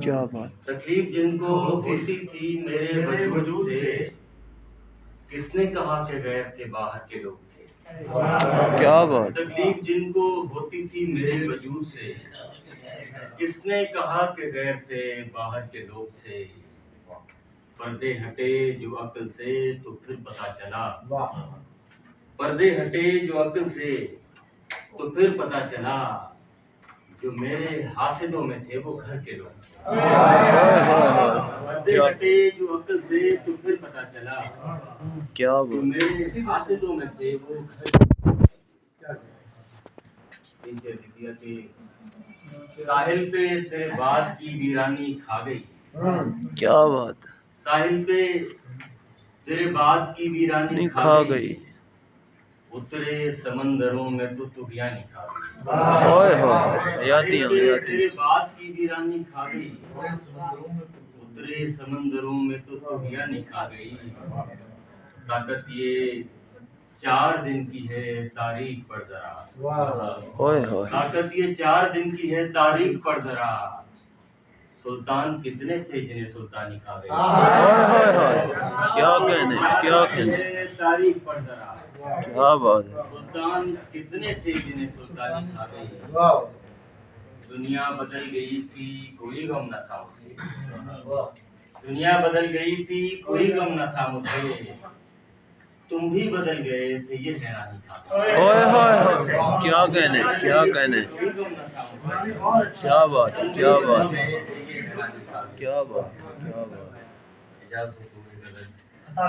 کیا بات. تکلیف جن کو ہوتی تھی میرے وجود سے، کس نے کہا کہ غیر تھے باہر کے لوگ تھے. کیا بات. تکلیف جن کو ہوتی تھی میرے وجود سے، کس نے کہا کہ غیر تھے باہر کے لوگ تھے. پردے ہٹے جو عقل سے تو پھر پتہ چلا، پردے ہٹے جو عقل سے تو پھر پتہ چلا، جو میرے حاسدوں میں تھے وہ گھر کے لوگ تھے. پردے ہٹے جو عقل سے تو پھر پتہ چلا، کیا جو بات. میرے حاسدوں میں تھے وہ گھر کے. ساحل پہ تیرے باد کی ویرانی کھا گئی، کیا بات. ساحل پہ تیرے باد کی ویرانی نہیں کھا کھا گئی، گئی. اترے سمندروں میں تو طغیانی کھا گئی. ہوئے ہوئے. ساحل یاتی پہ یاتی. تیرے باد کی ویرانی کھا گئی، اترے سمندروں میں تو طغیانی کھا گئی. طاقت یہ 4 دن کی ہے تاریخ پر ذرا، ہوئے ہوئے. طاقت یہ 4 دن کی ہے تاریخ پر ذرا. سلطان کتنے تھے جنہیں سلطانی کھا گئی. ہوئے ہوئے ہوئے. کیا کہنے کیا کہنے. تاریخ پر ذرا. کیا بات ہے. سلطان کتنے تھے جنہیں سلطانی کھا گئی. دنیا بدل گئی تھی کوئی غم نہ تھا مجھے، دنیا بدل گئی تھی کوئی غم نہ تھا مجھے. تم بھی بدل گئے تھے یہ حیرانی تھا. ہوئے ہوئے ہوئے. کیا کہنے کیا کہنے. کیا بات ہے کیا بات ہے کیا بات ہے کیا بات ہے.